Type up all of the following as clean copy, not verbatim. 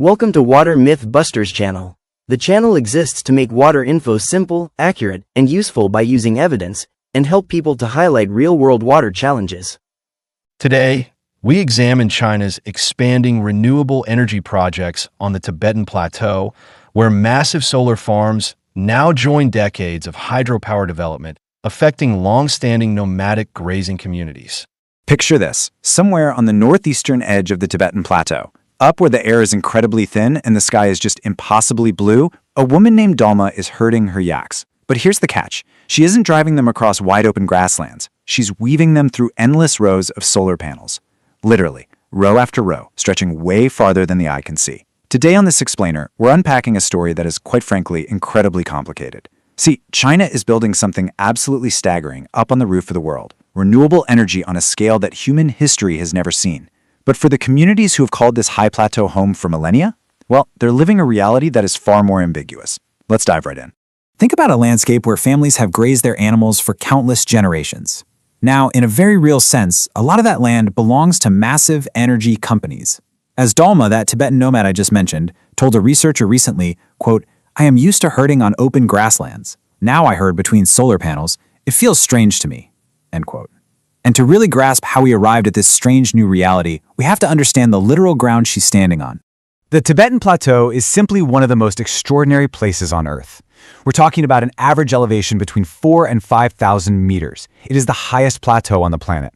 Welcome to Water Myth Busters channel. The channel exists to make water info simple, accurate, and useful by using evidence, and help people to highlight real-world water challenges. Today, we examine China's expanding renewable energy projects on the Tibetan Plateau, where massive solar farms now join decades of hydropower development, affecting long-standing nomadic grazing communities. Picture this, somewhere on the northeastern edge of the Tibetan Plateau, up where the air is incredibly thin and the sky is just impossibly blue, a woman named Dalma is herding her yaks. But here's the catch. She isn't driving them across wide-open grasslands. She's weaving them through endless rows of solar panels. Literally, row after row, stretching way farther than the eye can see. Today on this explainer, we're unpacking a story that is, quite frankly, incredibly complicated. See, China is building something absolutely staggering up on the roof of the world. Renewable energy on a scale that human history has never seen. But for the communities who have called this high plateau home for millennia, well, they're living a reality that is far more ambiguous. Let's dive right in. Think about a landscape where families have grazed their animals for countless generations. Now, in a very real sense, a lot of that land belongs to massive energy companies. As Dalma, that Tibetan nomad I just mentioned, told a researcher recently, quote, "I am used to herding on open grasslands. Now I herd between solar panels. It feels strange to me," end quote. And to really grasp how we arrived at this strange new reality, we have to understand the literal ground she's standing on. The Tibetan Plateau is simply one of the most extraordinary places on Earth. We're talking about an average elevation between 4,000 and 5,000 meters. It is the highest plateau on the planet.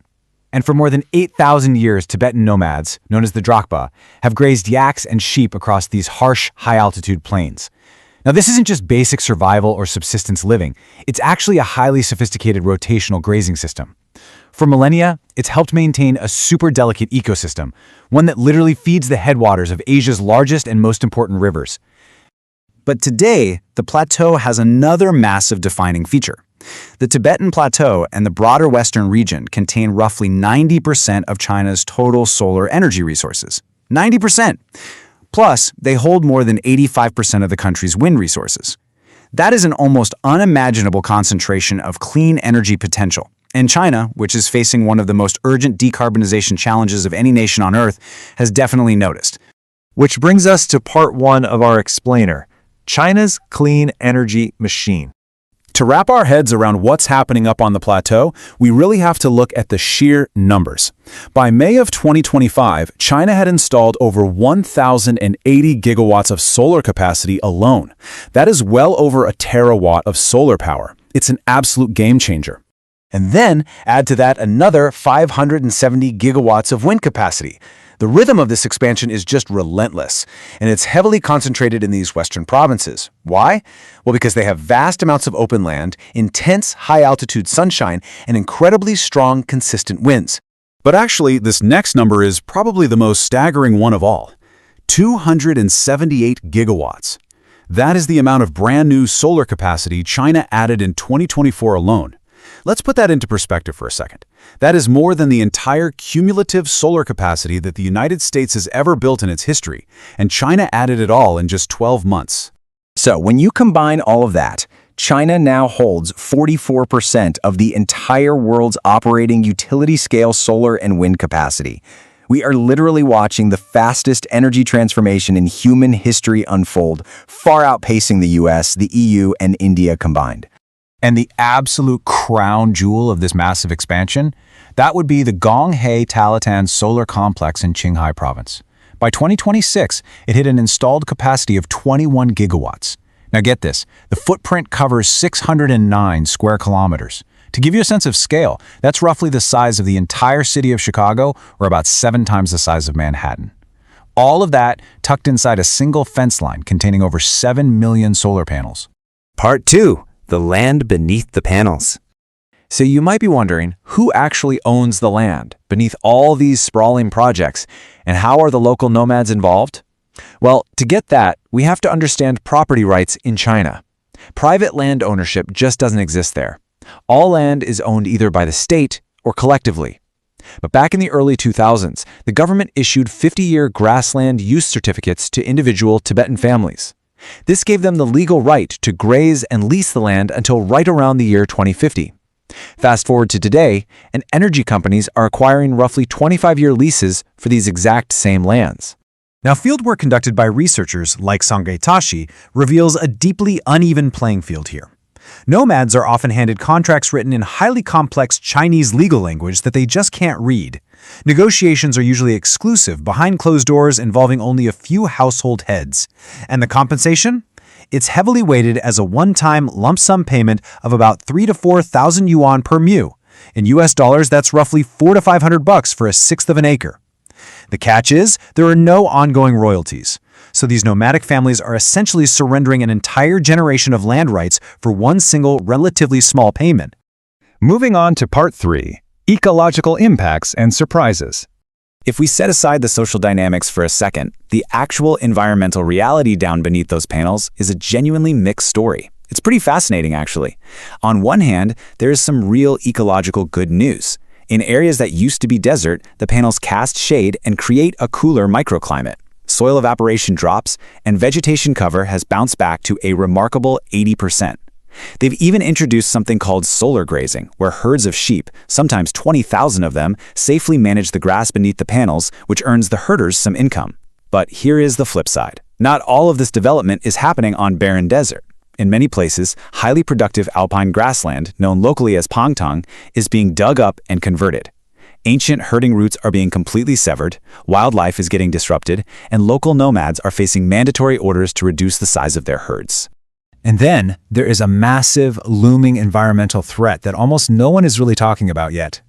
And for more than 8,000 years, Tibetan nomads, known as the Drokpa, have grazed yaks and sheep across these harsh, high-altitude plains. Now, this isn't just basic survival or subsistence living. It's actually a highly sophisticated rotational grazing system. For millennia, it's helped maintain a super delicate ecosystem, one that literally feeds the headwaters of Asia's largest and most important rivers. But today, the plateau has another massive defining feature. The Tibetan Plateau and the broader Western region contain roughly 90% of China's total solar energy resources. 90%! Plus, they hold more than 85% of the country's wind resources. That is an almost unimaginable concentration of clean energy potential. And China, which is facing one of the most urgent decarbonization challenges of any nation on Earth, has definitely noticed. Which brings us to part one of our explainer, China's clean energy machine. To wrap our heads around what's happening up on the plateau, we really have to look at the sheer numbers. By May of 2025, China had installed over 1,080 gigawatts of solar capacity alone. That is well over a terawatt of solar power. It's an absolute game changer. And then add to that another 570 gigawatts of wind capacity. The rhythm of this expansion is just relentless, and it's heavily concentrated in these western provinces. Why? Well, because they have vast amounts of open land, intense high-altitude sunshine, and incredibly strong, consistent winds. But actually, this next number is probably the most staggering one of all. 278 gigawatts. That is the amount of brand new solar capacity China added in 2024 alone. Let's put that into perspective for a second. That is more than the entire cumulative solar capacity that the United States has ever built in its history, and China added it all in just 12 months. So when you combine all of that, China now holds 44% of the entire world's operating utility-scale solar and wind capacity. We are literally watching the fastest energy transformation in human history unfold, far outpacing the US, the EU, and India combined. And the absolute crown jewel of this massive expansion, that would be the Gonghe Talatan Solar Complex in Qinghai Province. By 2026, it hit an installed capacity of 21 gigawatts. Now get this, the footprint covers 609 square kilometers. To give you a sense of scale, that's roughly the size of the entire city of Chicago, or about 7 times the size of Manhattan. All of that tucked inside a single fence line containing over 7 million solar panels. Part 2. The land beneath the panels. So you might be wondering, who actually owns the land beneath all these sprawling projects, and how are the local nomads involved? Well, to get that, we have to understand property rights in China. Private land ownership just doesn't exist there. All land is owned either by the state or collectively. But back in the early 2000s, the government issued 50-year grassland use certificates to individual Tibetan families. This gave them the legal right to graze and lease the land until right around the year 2050. Fast forward to today, and energy companies are acquiring roughly 25-year leases for these exact same lands. Now, fieldwork conducted by researchers like Sangay Tashi reveals a deeply uneven playing field here. Nomads are often handed contracts written in highly complex Chinese legal language that they just can't read. Negotiations are usually exclusive, behind closed doors, involving only a few household heads. And the compensation? It's heavily weighted as a one-time lump sum payment of about 3,000 to 4,000 yuan per mu. In US dollars, that's roughly $400 to $500 for a sixth of an acre. The catch is, there are no ongoing royalties. So these nomadic families are essentially surrendering an entire generation of land rights for one single, relatively small payment. Moving on to Part 3, Ecological Impacts and Surprises. If we set aside the social dynamics for a second, the actual environmental reality down beneath those panels is a genuinely mixed story. It's pretty fascinating, actually. On one hand, there is some real ecological good news. In areas that used to be desert, the panels cast shade and create a cooler microclimate. Soil evaporation drops, and vegetation cover has bounced back to a remarkable 80%. They've even introduced something called solar grazing, where herds of sheep, sometimes 20,000 of them, safely manage the grass beneath the panels, which earns the herders some income. But here is the flip side. Not all of this development is happening on barren desert. In many places, highly productive alpine grassland, known locally as pangtang, is being dug up and converted. Ancient herding routes are being completely severed, wildlife is getting disrupted, and local nomads are facing mandatory orders to reduce the size of their herds. And then there is a massive, looming environmental threat that almost no one is really talking about yet.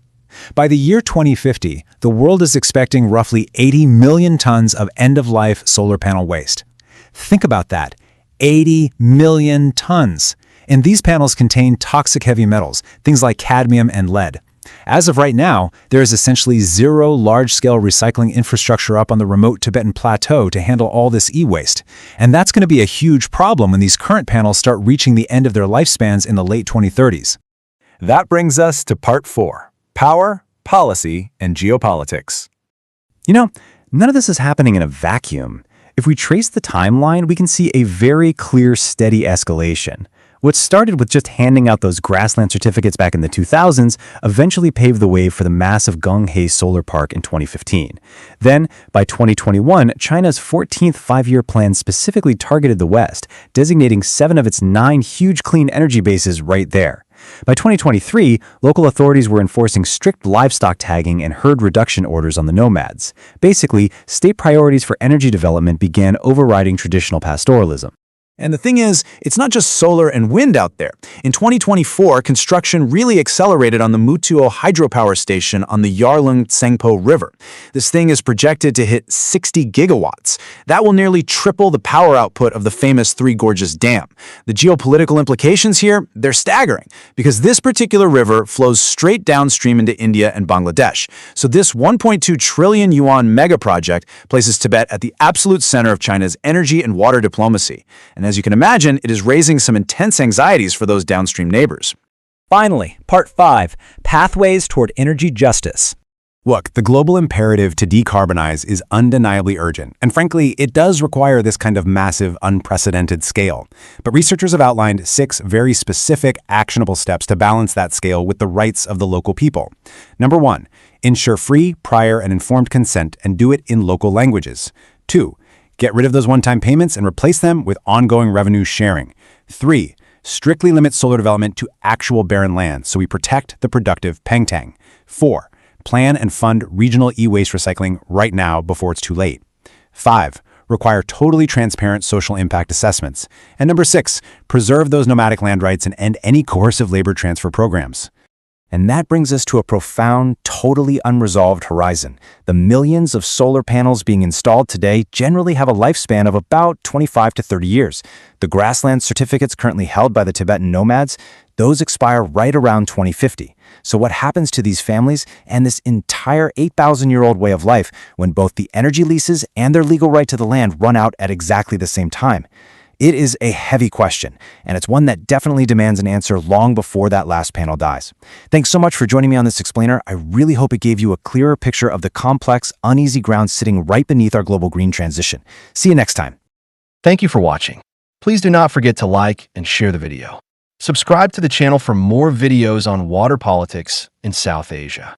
By the year 2050, the world is expecting roughly 80 million tons of end-of-life solar panel waste. Think about that. 80 million tons. And these panels contain toxic heavy metals, things like cadmium and lead. As of right now, there is essentially zero large-scale recycling infrastructure up on the remote Tibetan Plateau to handle all this e-waste. And that's going to be a huge problem when these current panels start reaching the end of their lifespans in the late 2030s. That brings us to Part 4, Power, Policy, and Geopolitics. You know, none of this is happening in a vacuum. If we trace the timeline, we can see a very clear, steady escalation. What started with just handing out those grassland certificates back in the 2000s eventually paved the way for the massive Gonghe Solar Park in 2015. Then, by 2021, China's 14th five-year plan specifically targeted the West, designating 7 of its 9 huge clean energy bases right there. By 2023, local authorities were enforcing strict livestock tagging and herd reduction orders on the nomads. Basically, state priorities for energy development began overriding traditional pastoralism. And the thing is, it's not just solar and wind out there. In 2024, construction really accelerated on the Mutuo hydropower station on the Yarlung-Tsangpo River. This thing is projected to hit 60 gigawatts. That will nearly triple the power output of the famous Three Gorges Dam. The geopolitical implications here, they're staggering, because this particular river flows straight downstream into India and Bangladesh. So this 1.2 trillion yuan mega project places Tibet at the absolute center of China's energy and water diplomacy. And as you can imagine, it is raising some intense anxieties for those downstream neighbors. Finally, Part 5, Pathways Toward Energy Justice. Look, the global imperative to decarbonize is undeniably urgent, and frankly, it does require this kind of massive, unprecedented scale. But researchers have outlined 6 very specific, actionable steps to balance that scale with the rights of the local people. Number 1, ensure free, prior, and informed consent and do it in local languages. 2, get rid of those one-time payments and replace them with ongoing revenue sharing. 3, strictly limit solar development to actual barren land so we protect the productive pengtang. 4, plan and fund regional e-waste recycling right now before it's too late. 5, require totally transparent social impact assessments. And number 6, preserve those nomadic land rights and end any coercive labor transfer programs. And that brings us to a profound, totally unresolved horizon. The millions of solar panels being installed today generally have a lifespan of about 25 to 30 years. The grassland certificates currently held by the Tibetan nomads, those expire right around 2050. So what happens to these families and this entire 8,000-year-old way of life when both the energy leases and their legal right to the land run out at exactly the same time? It is a heavy question, and it's one that definitely demands an answer long before that last panel dies. Thanks so much for joining me on this explainer. I really hope it gave you a clearer picture of the complex, uneasy ground sitting right beneath our global green transition. See you next time. Thank you for watching. Please do not forget to like and share the video. Subscribe to the channel for more videos on water politics in South Asia.